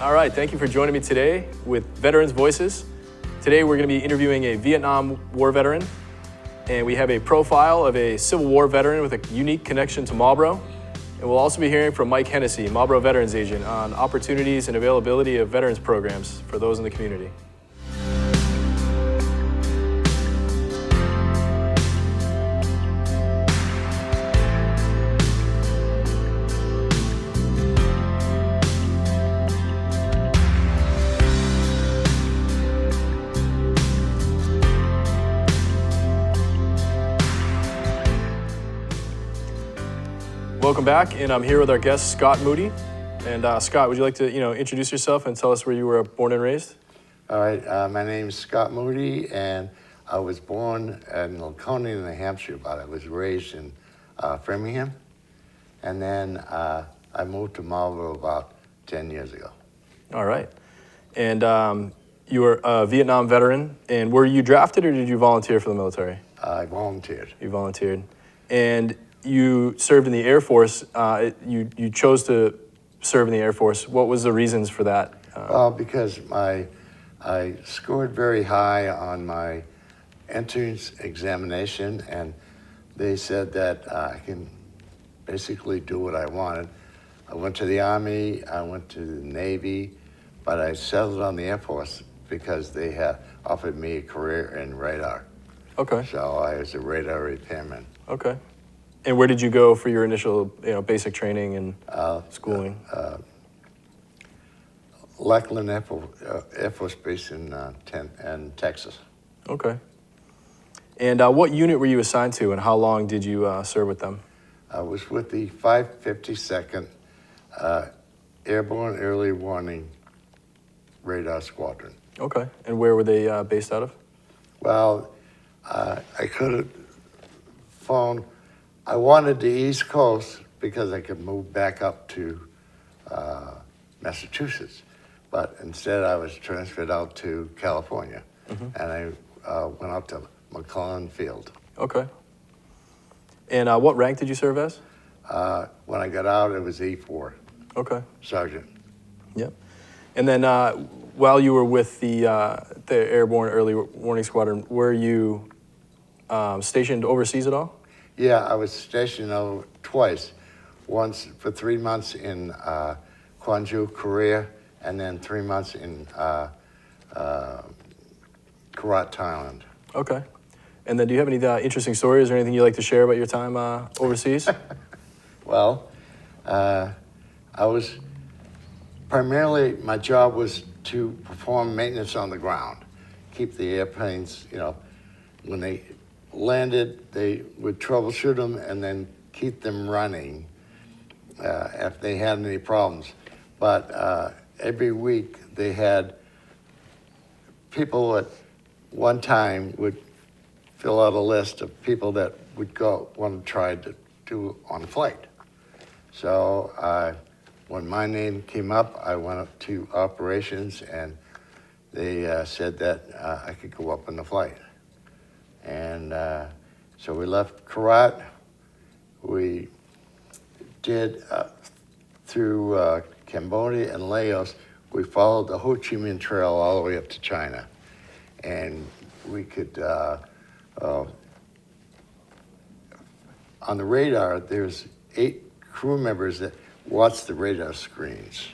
All right, thank you for joining me today with Veterans Voices. Today we're going to be interviewing a Vietnam War veteran, and we have a profile of a Civil War veteran with a unique connection to Marlborough. And we'll also be hearing from Mike Hennessy, Marlborough Veterans Agent, on opportunities and availability of veterans programs for those in the community. Welcome back, and I'm here with our guest, Scott Moody. And Scott, would you like to introduce yourself and tell us where you were born and raised? All right, my name is Scott Moody, and I was born in Laconia, New Hampshire, but I was raised in Framingham. And then I moved to Marlborough about 10 years ago. All right. And you were a Vietnam veteran, and were you drafted or did you volunteer for the military? I volunteered. You volunteered. And you served in the Air Force. You chose to serve in the Air Force. What was the reasons for that? Well, because I scored very high on my entrance examination, and they said that I can basically do what I wanted. I went to the Army, I went to the Navy, but I settled on the Air Force because they had offered me a career in radar. Okay. So I was a radar repairman. Okay. And where did you go for your initial, basic training and schooling? Lackland Air Force Base in Texas. Okay. And what unit were you assigned to, and how long did you serve with them? I was with the 552nd Airborne Early Warning Radar Squadron. Okay. And where were they based out of? Well, I could have flown. I wanted the East Coast because I could move back up to Massachusetts, but instead I was transferred out to California, and I went out to McClellan Field. Okay. And what rank did you serve as? When I got out, it was E4. Okay. Sargent. Yep. And then while you were with the Airborne Early Warning Squadron, were you stationed overseas at all? Yeah, I was stationed over twice. Once for 3 months in Gwangju, Korea, and then 3 months in Korat, Thailand. Okay. And then do you have any interesting stories or anything you'd like to share about your time overseas? Well, I was primarily, my job was to perform maintenance on the ground, keep the airplanes, when they landed, they would troubleshoot them and then keep them running if they had any problems. But every week they had people at one time would fill out a list of people that would want to try to do on flight. So when my name came up, I went up to operations, and they said that I could go up on the flight. And so we left Korat. We did through Cambodia and Laos. We followed the Ho Chi Minh Trail all the way up to China. And we could, on the radar, there's 8 crew members that watch the radar screens.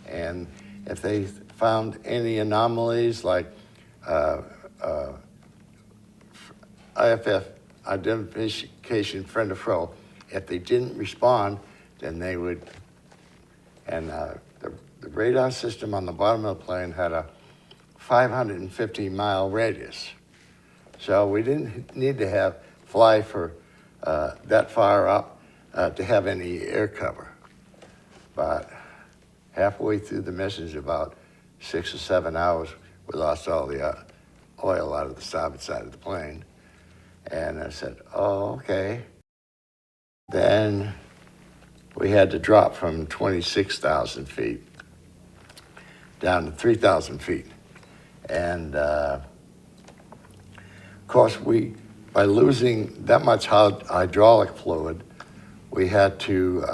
And if they found any anomalies like IFF, identification friend or foe, if they didn't respond, then they would, and the radar system on the bottom of the plane had a 550-mile radius. So we didn't need to fly for that far up to have any air cover. But halfway through the mission, about 6 or 7 hours, we lost all the oil out of the starboard side of the plane. And I said, oh, okay. Then we had to drop from 26,000 feet down to 3,000 feet. And of course, by losing that much hydraulic fluid, we had to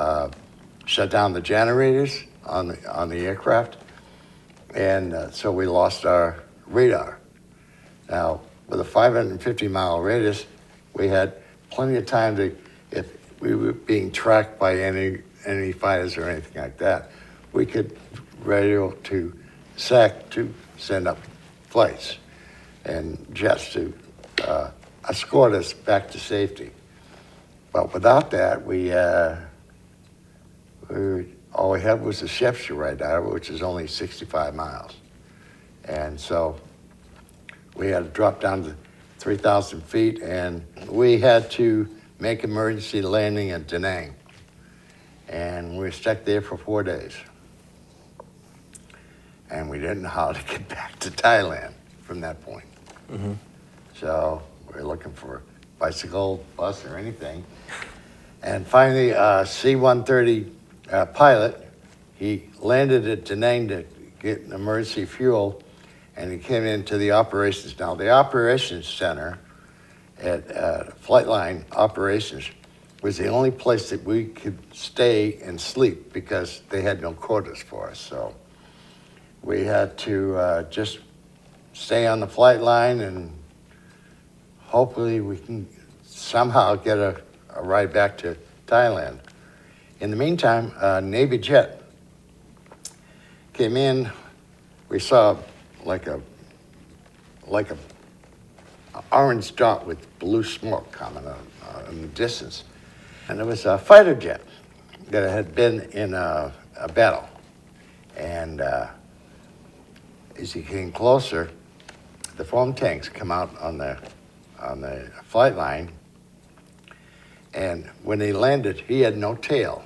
shut down the generators on the aircraft. And so we lost our radar. Now, with a 550-mile radius, we had plenty of time to, if we were being tracked by any fighters or anything like that, we could radio to SAC to send up flights and jets to escort us back to safety. But without that, all we had was the Shepshire radar, which is only 65 miles. And so we had to drop down to 3,000 feet, and we had to make emergency landing at Da Nang. And we were stuck there for 4 days. And we didn't know how to get back to Thailand from that point. Mm-hmm. So we were looking for a bicycle, bus, or anything. And finally, C-130 pilot, he landed at Da Nang to get an emergency fuel, and he came into the operations. Now, the operations center at Flightline Operations was the only place that we could stay and sleep because they had no quarters for us. So we had to just stay on the flight line, and hopefully we can somehow get a ride back to Thailand. In the meantime, a Navy jet came in. We saw like a orange dot with blue smoke coming in the distance. And it was a fighter jet that had been in a battle. And as he came closer, the foam tanks come out on the flight line. And when he landed, he had no tail.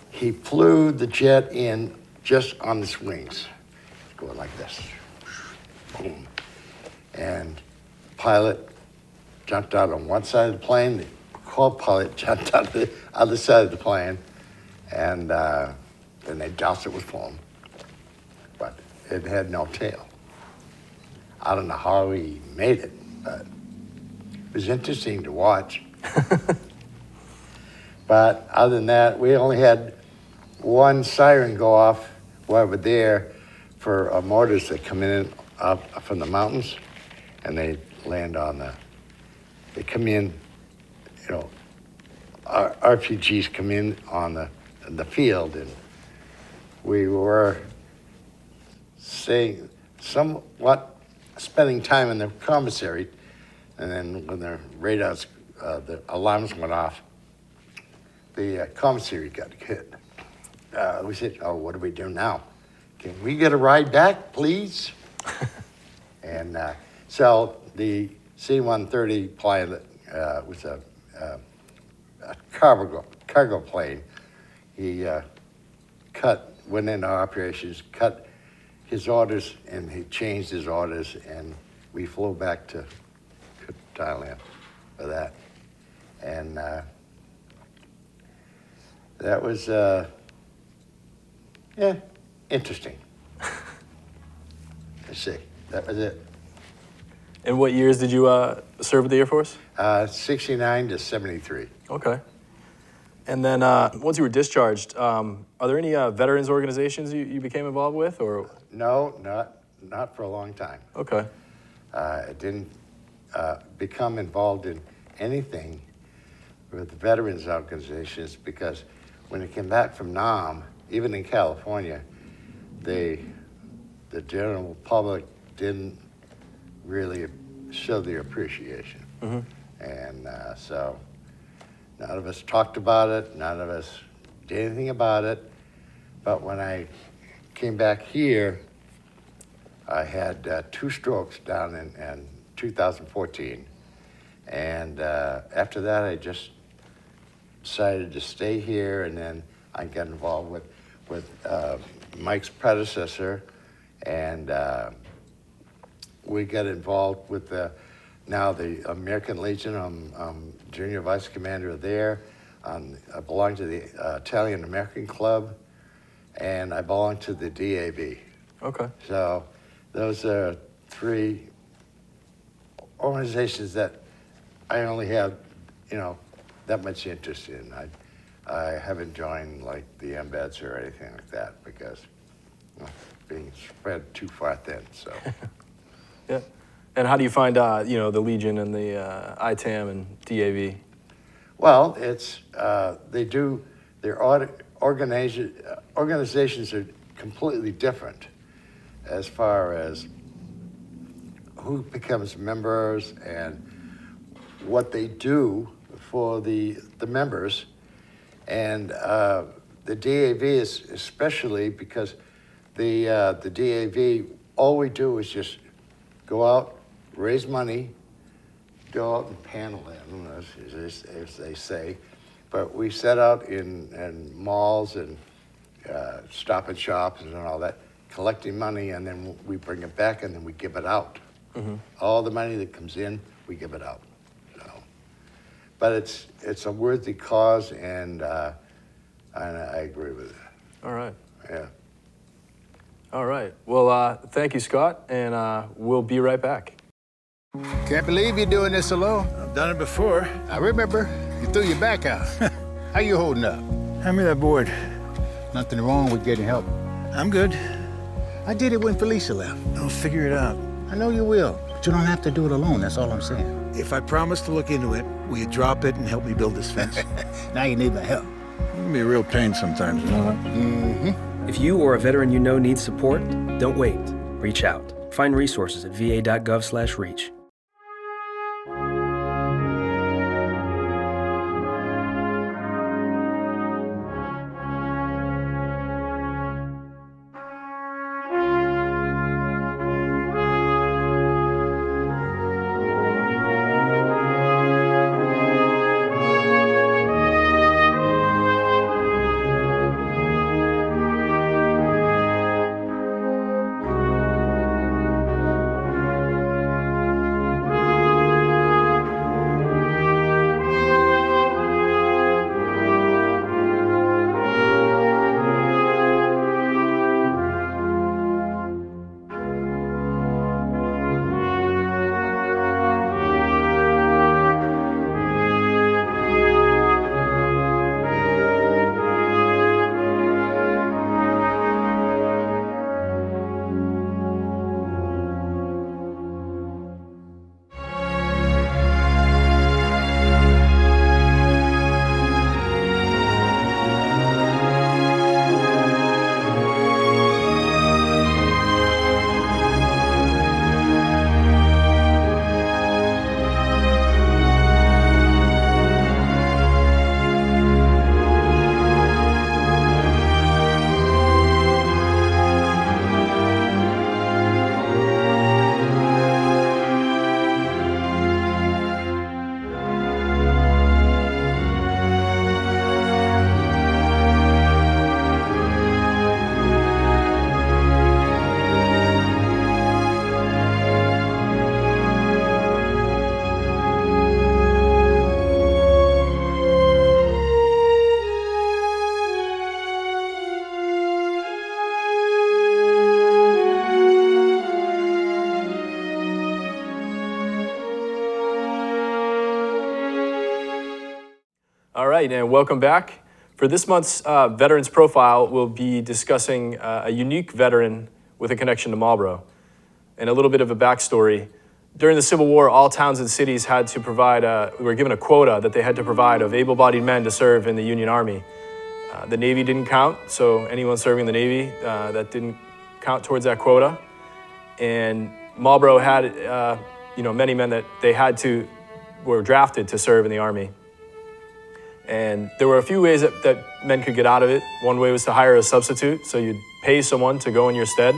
He flew the jet in just on its wings, going like this. Boom. And pilot jumped out on one side of the plane, the co-pilot jumped out the other side of the plane, and then they doused it with foam. But it had no tail. I don't know how he made it, but it was interesting to watch. But other than that, we only had one siren go off while we're there for mortars that come in up from the mountains, and they land on they come in, RPGs come in on the field, and we were somewhat spending time in the commissary, and then when the radars, the alarms went off, the commissary got hit. We said, oh, what do we do now? Can we get a ride back, please? And so the C-130 pilot was a cargo plane. He went into operations, cut his orders, and he changed his orders, and we flew back to Thailand for that. And that was, interesting. Let's see, that was it. And what years did you serve with the Air Force? 69 to 73. Okay. And then once you were discharged, are there any veterans organizations you became involved with, or? No, not for a long time. Okay. I didn't become involved in anything with the veterans organizations because when I came back from Nam, even in California, the general public didn't really show their appreciation. Mm-hmm. And so none of us talked about it, none of us did anything about it. But when I came back here, I had 2 strokes down in 2014. And after that, I just decided to stay here, and then I got involved with Mike's predecessor, and we got involved with now the American Legion. I'm junior vice commander there. I belong to the Italian American Club, and I belong to the DAB. Okay. So those are 3 organizations that I only have, that much interest in. I haven't joined like the embeds or anything like that because being spread too far thin. So, Yeah. And how do you find, the Legion and the ITAM and DAV? well, it's their organizations are completely different as far as who becomes members and what they do for the members. And the DAV is especially because the DAV, all we do is just go out, raise money, go out and panel in, as they say. But we set out in malls and stop and shops and all that, collecting money, and then we bring it back and then we give it out. Mm-hmm. All the money that comes in, we give it out. So, but it's a worthy cause, and I agree with it. All right. Yeah. All right. Well, thank you, Scott, and we'll be right back. Can't believe you're doing this alone. I've done it before. I remember you threw your back out. How you holding up? Hand me that board. Nothing wrong with getting help. I'm good. I did it when Felicia left. I'll figure it out. I know you will, but you don't have to do it alone. That's all I'm saying. If I promise to look into it, will you drop it and help me build this fence? Now you need my help. It can be a real pain sometimes, you know that? Mm-hmm. If you or a veteran you know needs support, don't wait. Reach out. Find resources at va.gov/reach. All right, and welcome back. For this month's Veterans Profile, we'll be discussing a unique veteran with a connection to Marlborough. And a little bit of a backstory. During the Civil War, all towns and cities had to provide, were given a quota that they had to provide of able-bodied men to serve in the Union Army. The Navy didn't count, so anyone serving in the Navy, that didn't count towards that quota. And Marlborough had, many men that were drafted to serve in the Army. And there were a few ways that men could get out of it. One way was to hire a substitute, so you'd pay someone to go in your stead.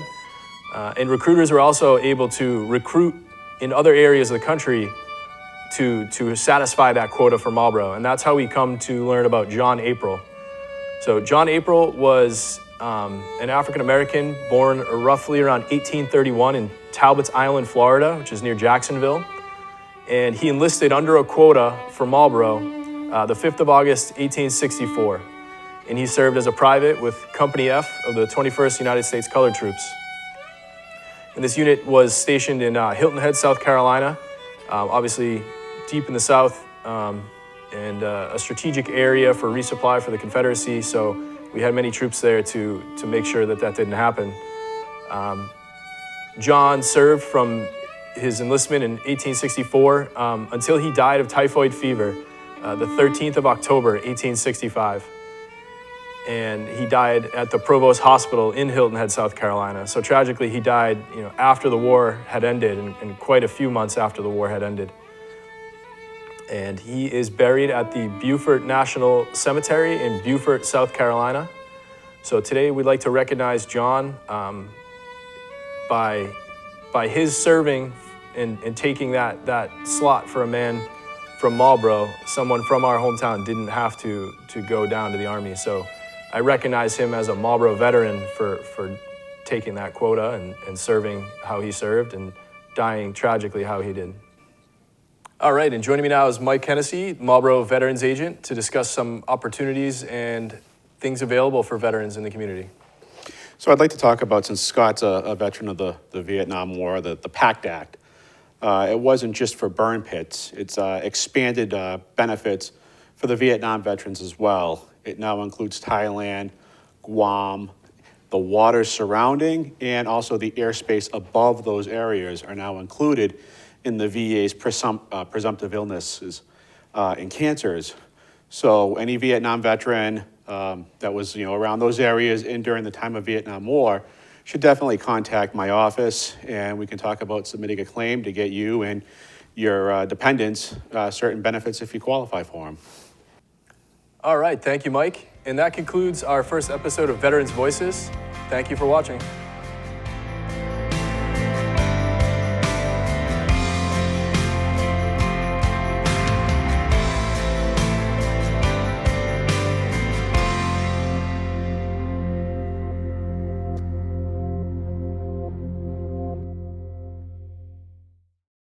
And recruiters were also able to recruit in other areas of the country to satisfy that quota for Marlborough. And that's how we come to learn about John April. So John April was an African-American born roughly around 1831 in Talbot's Island, Florida, which is near Jacksonville. And he enlisted under a quota for Marlborough the 5th of August, 1864. And he served as a private with Company F of the 21st United States Colored Troops. And this unit was stationed in Hilton Head, South Carolina, obviously deep in the South, and a strategic area for resupply for the Confederacy. So we had many troops there to make sure that didn't happen. John served from his enlistment in 1864 until he died of typhoid fever, the 13th of October, 1865. And he died at the Provost Hospital in Hilton Head, South Carolina. So tragically, he died, after the war had ended, and quite a few months after the war had ended. And he is buried at the Beaufort National Cemetery in Beaufort, South Carolina. So today, we'd like to recognize John by his serving and taking that slot for a man from Marlborough. Someone from our hometown didn't have to go down to the Army. So I recognize him as a Marlborough veteran for taking that quota and serving how he served and dying tragically how he did. All right, and joining me now is Mike Hennessy, Marlborough Veterans Agent, to discuss some opportunities and things available for veterans in the community. So I'd like to talk about, since Scott's a veteran of the Vietnam War, the PACT Act. It wasn't just for burn pits. It's expanded benefits for the Vietnam veterans as well. It now includes Thailand, Guam, the waters surrounding, and also the airspace above those areas are now included in the VA's presumptive illnesses and cancers. So any Vietnam veteran that was around those areas and during the time of Vietnam War should definitely contact my office, and we can talk about submitting a claim to get you and your dependents certain benefits if you qualify for them. All right, thank you, Mike. And that concludes our first episode of Veterans Voices. Thank you for watching.